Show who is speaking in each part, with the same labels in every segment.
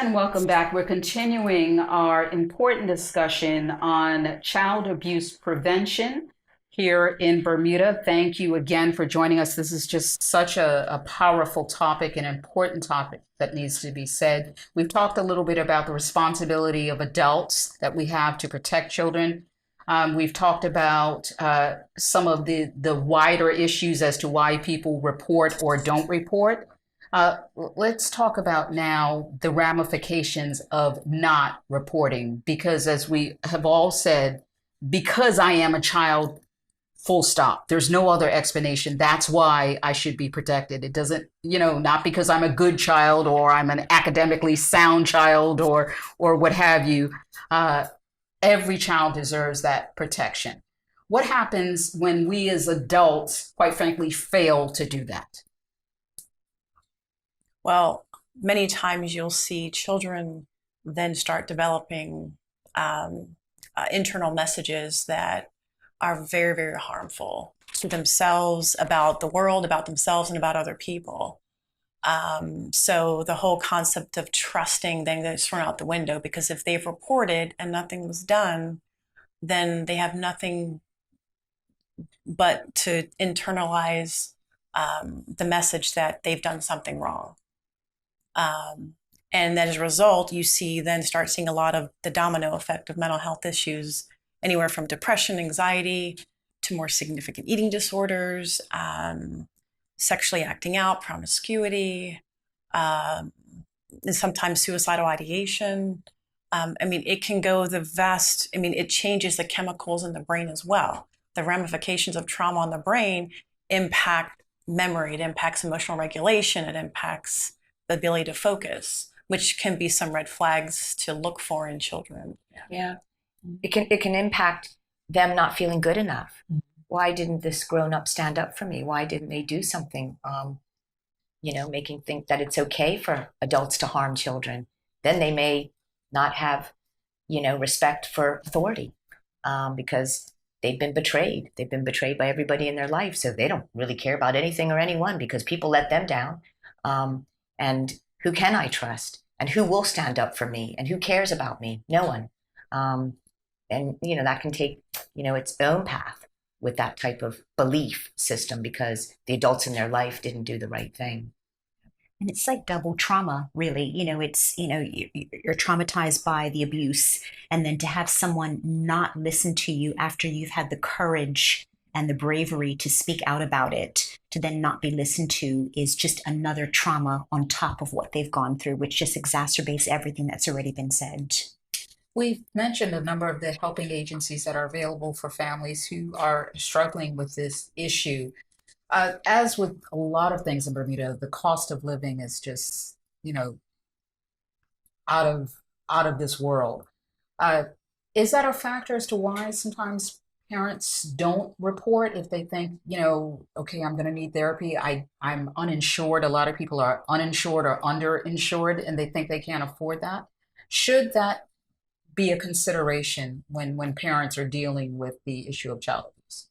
Speaker 1: And welcome back. We're continuing our important discussion on child abuse prevention here in Bermuda. Thank you again for joining us. This is just such a powerful topic, an important topic that needs to be said. We've talked a little bit about the responsibility of adults that we have to protect children. We've talked about some of the wider issues as to why people report or don't report. Let's talk about now the ramifications of not reporting, because as we have all said, because I am a child, full stop. There's no other explanation. That's why I should be protected. It doesn't, not because I'm a good child or I'm an academically sound child or what have you. Every child deserves that protection. What happens when we as adults, quite frankly, fail to do that?
Speaker 2: Well, many times you'll see children then start developing internal messages that are very, very harmful to themselves, about the world, about themselves, and about other people. So the whole concept of trusting then goes thrown out the window, because if they've reported and nothing was done, then they have nothing but to internalize the message that they've done something wrong. And then as a result, you start seeing a lot of the domino effect of mental health issues, anywhere from depression, anxiety, to more significant eating disorders, sexually acting out, promiscuity, and sometimes suicidal ideation. It can go it changes the chemicals in the brain as well. The ramifications of trauma on the brain impact memory, it impacts emotional regulation, it impacts the ability to focus, which can be some red flags to look for in children.
Speaker 3: Yeah. It can impact them not feeling good enough. Why didn't this grown up stand up for me? Why didn't they do something? Making think that it's okay for adults to harm children. Then they may not have, respect for authority, because they've been betrayed. They've been betrayed by everybody in their life. So they don't really care about anything or anyone because people let them down. And who can I trust? And who will stand up for me? And who cares about me? No one. That can take, its own path with that type of belief system, because the adults in their life didn't do the right thing.
Speaker 4: And it's like double trauma, really. You're traumatized by the abuse. And then to have someone not listen to you after you've had the courage and the bravery to speak out about it, to then not be listened to, is just another trauma on top of what they've gone through, which just exacerbates everything that's already been said.
Speaker 1: We've mentioned a number of the helping agencies that are available for families who are struggling with this issue. As with a lot of things in Bermuda, the cost of living is just, out of this world. Is that a factor as to why sometimes parents don't report if they think, okay, I'm going to need therapy. I'm uninsured. A lot of people are uninsured or underinsured, and they think they can't afford that. Should that be a consideration when parents are dealing with the issue of child abuse?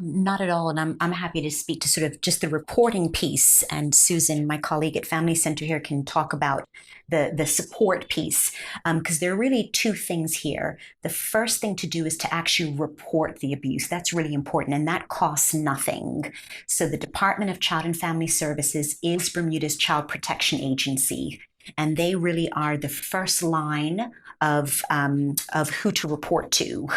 Speaker 4: Not at all. And I'm happy to speak to sort of just the reporting piece. And Susan, my colleague at Family Center here, can talk about the support piece, because there are really two things here. The first thing to do is to actually report the abuse. That's really important, and that costs nothing. So the Department of Child and Family Services is Bermuda's child protection agency, and they really are the first line of who to report to.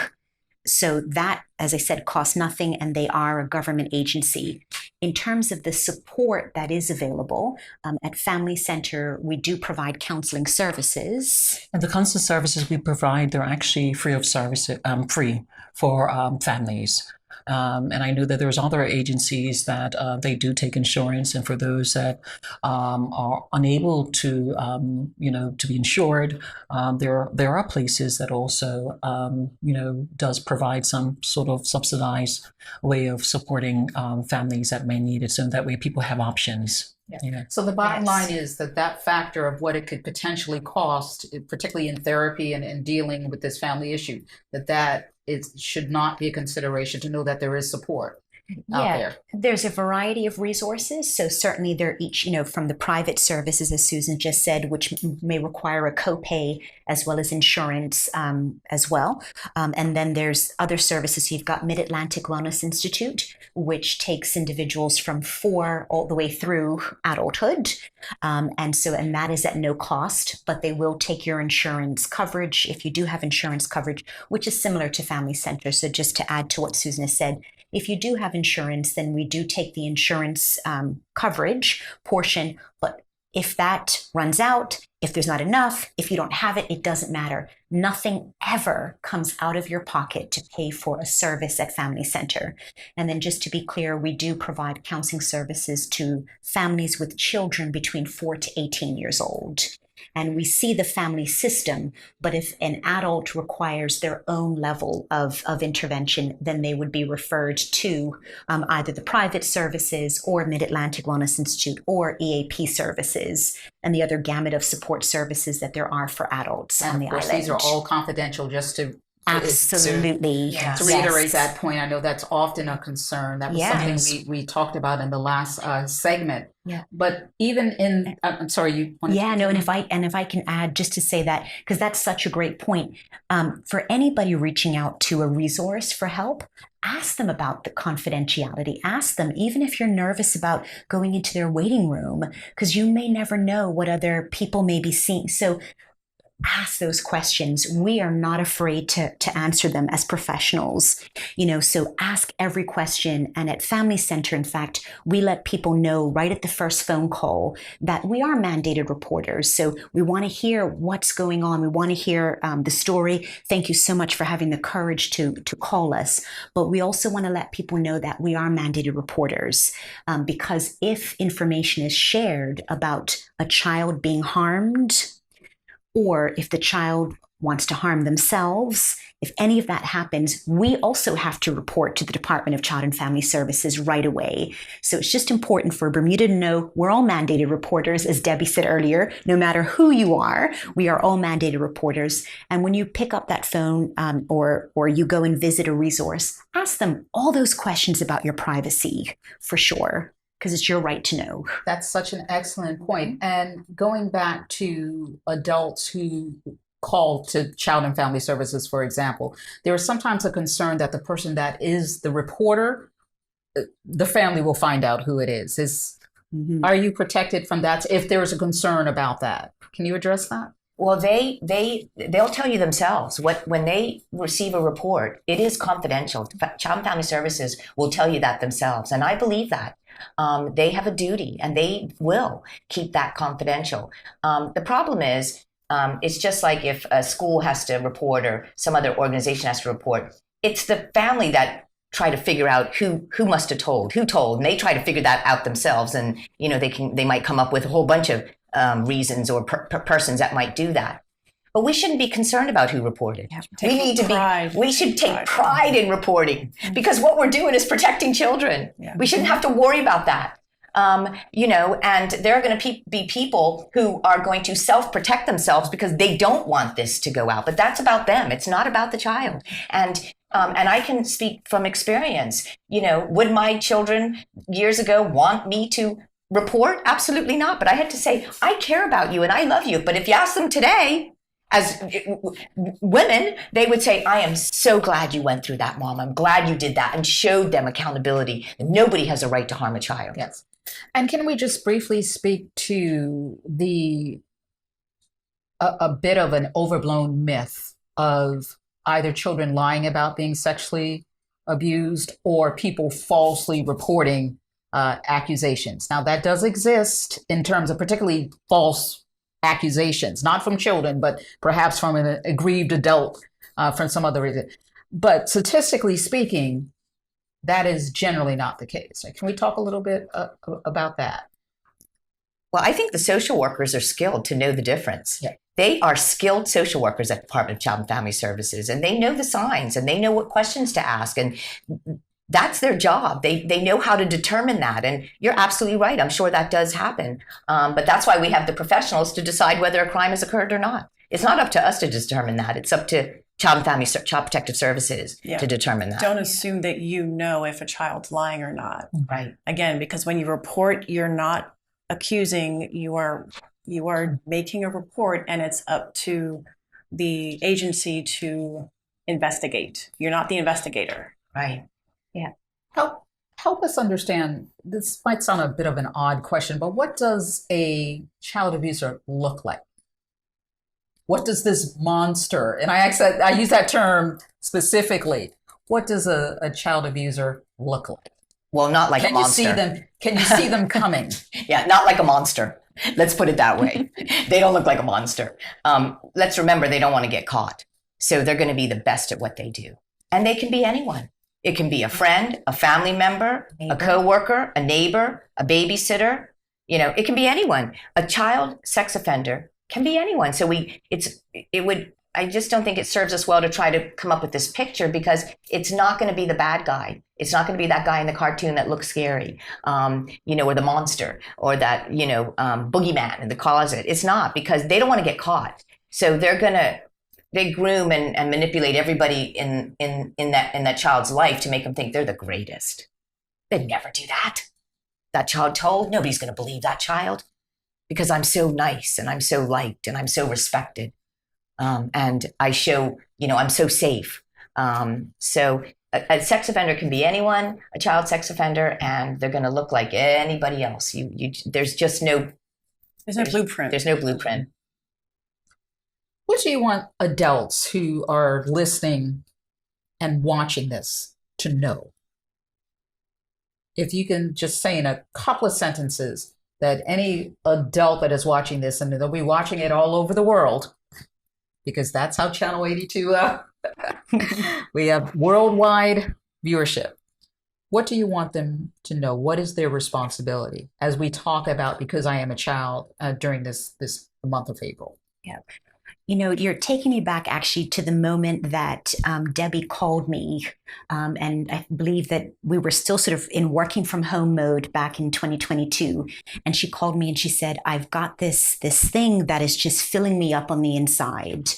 Speaker 4: So that, as I said, costs nothing, and they are a government agency. In terms of the support that is available, at Family Center, we do provide counseling services.
Speaker 5: And the counseling services we provide, they're actually free of service, free for families. And I know that there's other agencies that they do take insurance, and for those that are unable to, to be insured, there are places that also, does provide some sort of subsidized way of supporting families that may need it, so that way people have options.
Speaker 1: Yeah.
Speaker 5: Yeah.
Speaker 1: So the bottom line is that factor of what it could potentially cost, particularly in therapy and dealing with this family issue, that it should not be a consideration, to know that there is support. out
Speaker 4: Yeah,
Speaker 1: there?
Speaker 4: there's a variety of resources. So certainly they're each, from the private services, as Susan just said, which may require a copay as well as insurance as well. And then there's other services. You've got Mid-Atlantic Wellness Institute, which takes individuals from 4 all the way through adulthood. And that is at no cost, but they will take your insurance coverage if you do have insurance coverage, which is similar to Family Center. So just to add to what Susan has said, if you do have insurance, then we do take the insurance coverage portion. But if that runs out, if there's not enough, if you don't have it, it doesn't matter. Nothing ever comes out of your pocket to pay for a service at Family Center. And then just to be clear, we do provide counseling services to families with children between 4 to 18 years old. And we see the family system, but if an adult requires their own level of intervention, then they would be referred to either the private services or Mid-Atlantic Wellness Institute or EAP services and the other gamut of support services that there are for adults on
Speaker 1: And
Speaker 4: the
Speaker 1: of course,
Speaker 4: island.
Speaker 1: these are all confidential, just to
Speaker 4: Absolutely.
Speaker 3: Yeah.
Speaker 1: to reiterate
Speaker 4: Yes.
Speaker 1: that point. I know that's often a concern. That was
Speaker 4: Yes.
Speaker 1: something we talked about in the last segment.
Speaker 4: Yeah.
Speaker 1: But even in, I'm sorry, you wanted
Speaker 4: Yeah,
Speaker 1: to
Speaker 4: no, and if I can add just to say that, because that's such a great point. For anybody reaching out to a resource for help, ask them about the confidentiality. Ask them, even if you're nervous about going into their waiting room, because you may never know what other people may be seeing. So ask those questions. We are not afraid to answer them as professionals, so ask every question. And at Family Center, in fact, we let people know right at the first phone call that we are mandated reporters. So we want to hear what's going on. We want to hear the story. Thank you so much for having the courage to call us. But we also want to let people know that we are mandated reporters because if information is shared about a child being harmed, or if the child wants to harm themselves, if any of that happens, we also have to report to the Department of Child and Family Services right away. So it's just important for Bermuda to know we're all mandated reporters, as Debbie said earlier, no matter who you are, we are all mandated reporters. And when you pick up that phone or you go and visit a resource, ask them all those questions about your privacy for sure, because it's your right to know.
Speaker 1: That's such an excellent point. And going back to adults who call to Child and Family Services, for example, there is sometimes a concern that the person that is the reporter, the family will find out who it is. Are you protected from that if there is a concern about that? Can you address that?
Speaker 3: Well, they'll tell you themselves when they receive a report, it is confidential. Child and Family Services will tell you that themselves, and I believe that. They have a duty, and they will keep that confidential. The problem is, it's just like if a school has to report or some other organization has to report. It's the family that try to figure out who must have told, who told, and they try to figure that out themselves. And they might come up with a whole bunch of reasons or persons that might do that. But we shouldn't be concerned about who reported. We should take pride in reporting because what we're doing is protecting children. Yeah. We shouldn't have to worry about that. And there are going to be people who are going to self-protect themselves because they don't want this to go out. But that's about them. It's not about the child. And I can speak from experience. Would my children years ago want me to report? Absolutely not. But I had to say, I care about you and I love you. But if you ask them today, as women, they would say, I am so glad you went through that, Mom. I'm glad you did that, and showed them accountability. And nobody has a right to harm a child.
Speaker 1: Yes. And can we just briefly speak to a bit of an overblown myth of either children lying about being sexually abused or people falsely reporting accusations? Now, that does exist in terms of particularly false accusations, not from children, but perhaps from an aggrieved adult, from some other reason. But statistically speaking, that is generally not the case. Can we talk a little bit about that?
Speaker 3: Well, I think the social workers are skilled to know the difference.
Speaker 1: Yeah.
Speaker 3: They are skilled social workers at the Department of Child and Family Services, and they know the signs and they know what questions to ask. And that's their job. They know how to determine that. And you're absolutely right. I'm sure that does happen. But that's why we have the professionals to decide whether a crime has occurred or not. It's not up to us to determine that. It's up to Child Protective Services
Speaker 2: Yeah.
Speaker 3: to determine that.
Speaker 2: Don't assume that you know if a child's lying or not.
Speaker 3: Right.
Speaker 2: Again, because when you report, you're not accusing, you are making a report, and it's up to the agency to investigate. You're not the investigator.
Speaker 3: Right.
Speaker 1: Help us understand. This might sound a bit of an odd question, but what does a child abuser look like? What does this monster, and I use that term specifically, what does a child abuser look like?
Speaker 3: Well, not like a
Speaker 1: Can you
Speaker 3: monster.
Speaker 1: see them? Can you see them coming?
Speaker 3: Yeah, not like a monster. Let's put it that way. They don't look like a monster. Let's remember they don't want to get caught. So they're going to be the best at what they do. And they can be anyone. It can be a friend, a family member, a coworker, a neighbor, a babysitter. It can be anyone. A child sex offender can be anyone. So I just don't think it serves us well to try to come up with this picture, because it's not going to be the bad guy. It's not going to be that guy in the cartoon that looks scary, or the monster, or that, boogeyman in the closet. It's not, because they don't want to get caught. So they groom and manipulate everybody in that child's life to make them think they're the greatest. They'd never do that. That child told, nobody's going to believe that child, because I'm so nice and I'm so liked and I'm so respected. And I show, I'm so safe. So a sex offender can be anyone, a child sex offender, and they're going to look like anybody else. There's no
Speaker 2: blueprint.
Speaker 3: There's no blueprint.
Speaker 1: What do you want adults who are listening and watching this to know? If you can just say in a couple of sentences that any adult that is watching this, and they'll be watching it all over the world, because that's how Channel 82, we have worldwide viewership. What do you want them to know? What is their responsibility as we talk about Because I Am a Child during this month of April?
Speaker 4: Yeah. You're taking me back actually to the moment that Debbie called me. And I believe that we were still sort of in working from home mode back in 2022. And she called me and she said, I've got this thing that is just filling me up on the inside.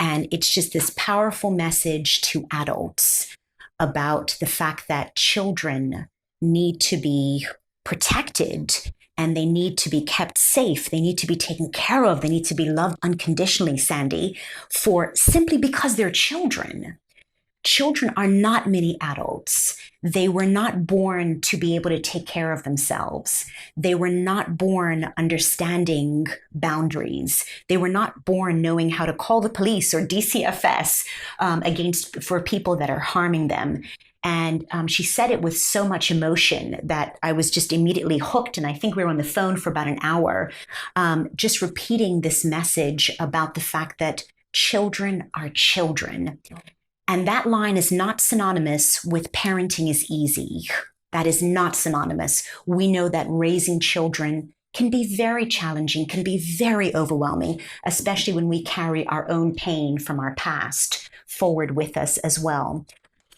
Speaker 4: And it's just this powerful message to adults about the fact that children need to be protected, and they need to be kept safe. They need to be taken care of. They need to be loved unconditionally, Sandy, simply because they're children. Children are not mini adults. They were not born to be able to take care of themselves. They were not born understanding boundaries. They were not born knowing how to call the police or DCFS for people that are harming them. And she said it with so much emotion that I was just immediately hooked. And I think we were on the phone for about an hour, just repeating this message about the fact that children are children. And that line is not synonymous with parenting is easy. That is not synonymous. We know that raising children can be very challenging, can be very overwhelming, especially when we carry our own pain from our past forward with us as well.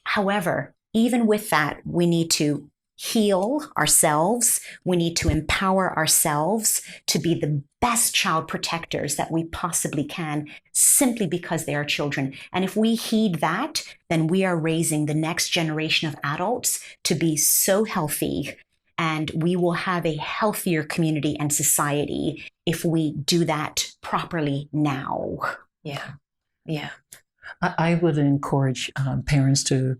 Speaker 4: However, even with that, we need to heal ourselves. We need to empower ourselves to be the best child protectors that we possibly can, simply because they are children. And if we heed that, then we are raising the next generation of adults to be so healthy, and we will have a healthier community and society if we do that properly now.
Speaker 3: Yeah.
Speaker 5: I would encourage parents to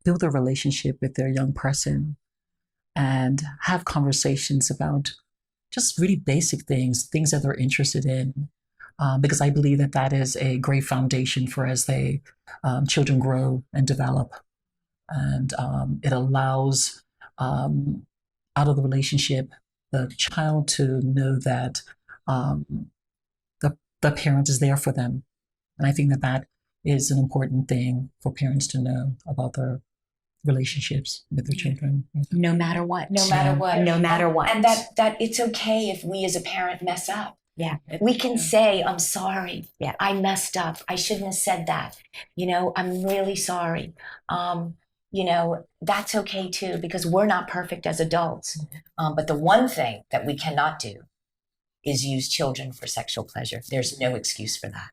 Speaker 5: build a relationship with their young person and have conversations about just really basic things that they're interested in, because I believe that is a great foundation for as children grow and develop. And it allows, out of the relationship, the child to know that the parent is there for them. And I think that is an important thing for parents to know about their relationships with their children.
Speaker 4: No matter what.
Speaker 3: No matter what.
Speaker 4: No matter what.
Speaker 3: And that it's okay if we as a parent mess up.
Speaker 4: Yeah.
Speaker 3: We can say, I'm sorry.
Speaker 4: Yeah.
Speaker 3: I messed up. I shouldn't have said that. I'm really sorry. That's okay too, because we're not perfect as adults. But the one thing that we cannot do is use children for sexual pleasure. There's no excuse for that.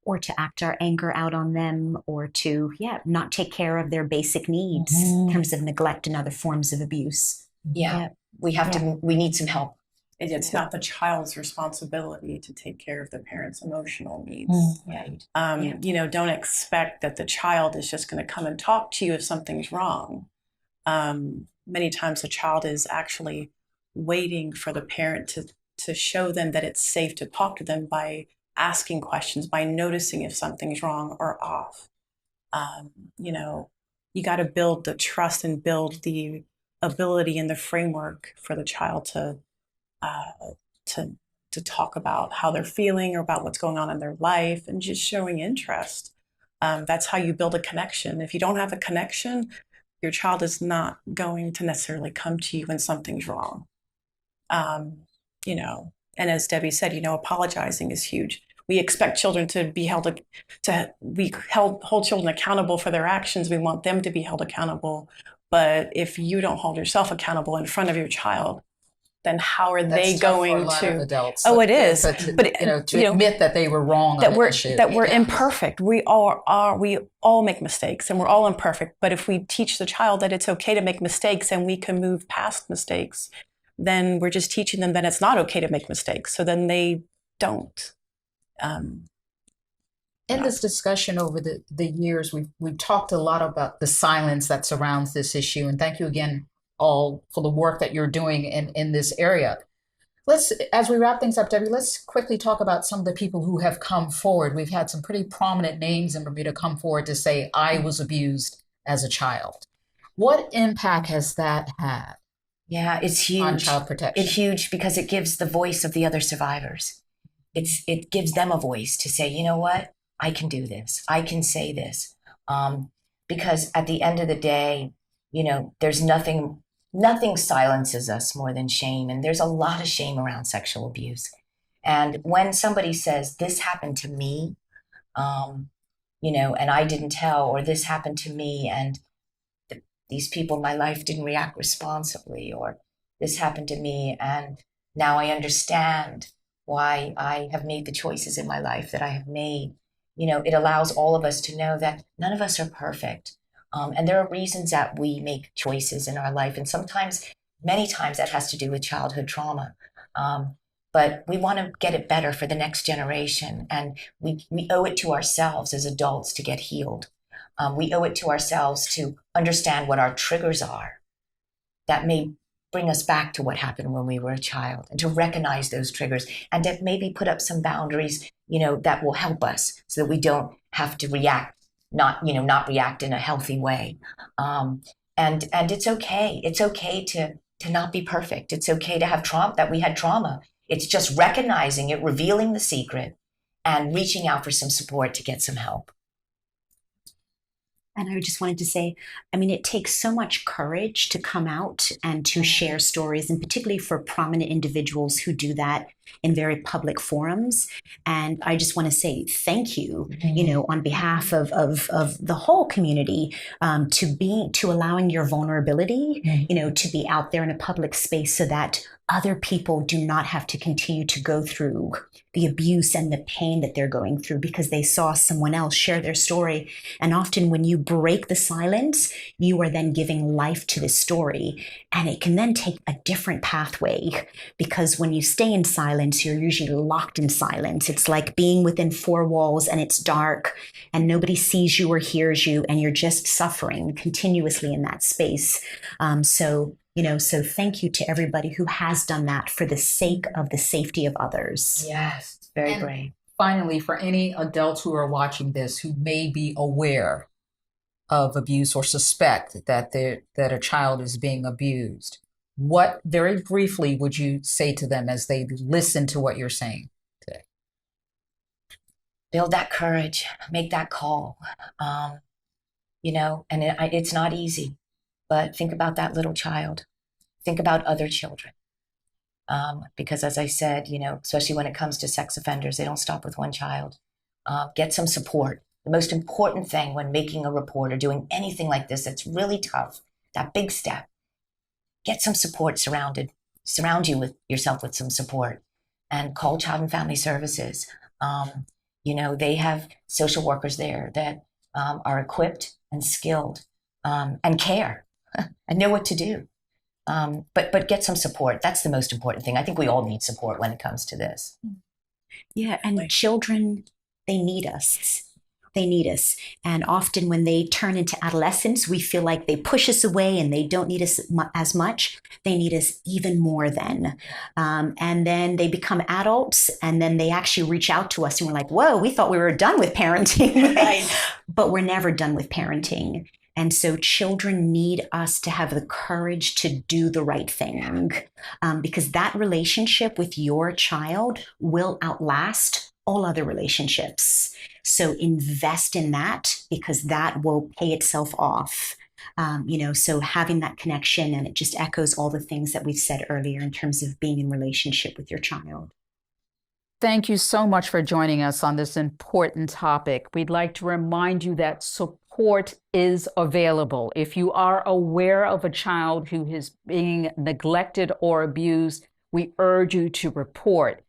Speaker 4: or to act our anger out on them, or to, not take care of their basic needs in terms of neglect and other forms of abuse.
Speaker 3: Yeah. We need some help.
Speaker 2: It's not the child's responsibility to take care of the parent's emotional needs. Don't expect that the child is just going to come and talk to you if something's wrong. Many times the child is actually waiting for the parent to show them that it's safe to talk to them by asking questions, by noticing if something's wrong or off. You got to build the trust and build the ability and the framework for the child to talk about how they're feeling or about what's going on in their life, and just showing interest. That's how you build a connection. If you don't have a connection, your child is not going to necessarily come to you when something's wrong. And as Debbie said, apologizing is huge. We expect children to be hold children accountable for their actions. We want them to be held accountable. But if you don't hold yourself accountable in front of your child, then how are they going
Speaker 1: for a lot
Speaker 2: to?
Speaker 1: of adults.
Speaker 2: Oh, it is.
Speaker 1: But to admit that they were wrong,
Speaker 2: that we're imperfect. We all are. We all make mistakes, and we're all imperfect. But if we teach the child that it's okay to make mistakes and we can move past mistakes, then we're just teaching them that it's not okay to make mistakes. So then they don't.
Speaker 1: In this discussion over the years, we've talked a lot about the silence that surrounds this issue, and thank you again all for the work that you're doing in this area. As we wrap things up, Debbie, let's quickly talk about some of the people who have come forward. We've had some pretty prominent names in Bermuda come forward to say, I was abused as a child. What impact has that had?
Speaker 3: Yeah, it's huge.
Speaker 1: On child protection.
Speaker 3: It's huge because it gives the voice of the other survivors. It gives them a voice to say, you know what? I can do this. I can say this. Because at the end of the day, there's nothing silences us more than shame. And there's a lot of shame around sexual abuse. And when somebody says, this happened to me, and I didn't tell, or this happened to me, and these people in my life didn't react responsibly, or this happened to me, and now I understand why I have made the choices in my life that I have made. It allows all of us to know that none of us are perfect. And there are reasons that we make choices in our life. And many times that has to do with childhood trauma. But we want to get it better for the next generation. And we owe it to ourselves as adults to get healed. We owe it to ourselves to understand what our triggers are that may bring us back to what happened when we were a child, and to recognize those triggers, and to maybe put up some boundaries, that will help us so that we don't have to not react in a healthy way. And it's okay. It's okay to not be perfect. It's okay to have trauma, that we had trauma. It's just recognizing it, revealing the secret, and reaching out for some support to get some help.
Speaker 4: And I just wanted to say, it takes so much courage to come out and to share stories, and particularly for prominent individuals who do that in very public forums. And I just want to say thank you, on behalf of the whole community, to allowing your vulnerability, to be out there in a public space so that other people do not have to continue to go through the abuse and the pain that they're going through because they saw someone else share their story. And often when you break the silence, you are then giving life to the story. And it can then take a different pathway, because when you stay in silence, you're usually locked in silence. It's like being within four walls and it's dark and nobody sees you or hears you, and you're just suffering continuously in that space. So thank you to everybody who has done that for the sake of the safety of others.
Speaker 3: Yes, very brave.
Speaker 1: Finally, for any adults who are watching this who may be aware of abuse or suspect that a child is being abused, what very briefly would you say to them as they listen to what you're saying today?
Speaker 3: Build that courage, make that call. It's not easy. But think about that little child. Think about other children. Because as I said, especially when it comes to sex offenders, they don't stop with one child. Get some support. The most important thing when making a report or doing anything like this that's really tough, that big step, get some support surround yourself with some support, and call Child and Family Services. They have social workers there that are equipped and skilled and care and know what to do. But get some support. That's the most important thing. I think we all need support when it comes to this.
Speaker 4: Yeah, and children, they need us. They need us. And often when they turn into adolescence, we feel like they push us away and they don't need us as much. They need us even more then. And then they become adults and then they actually reach out to us and we're like, whoa, we thought we were done with parenting.
Speaker 2: Right.
Speaker 4: But we're never done with parenting. And so children need us to have the courage to do the right thing, because that relationship with your child will outlast all other relationships. So invest in that because that will pay itself off. So having that connection, and it just echoes all the things that we've said earlier in terms of being in relationship with your child.
Speaker 1: Thank you so much for joining us on this important topic. We'd like to remind you that support is available. If you are aware of a child who is being neglected or abused, we urge you to report.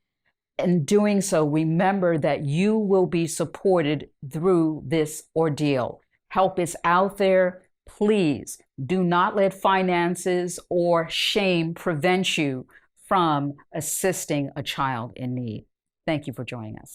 Speaker 1: In doing so, remember that you will be supported through this ordeal. Help is out there. Please do not let finances or shame prevent you from assisting a child in need. Thank you for joining us.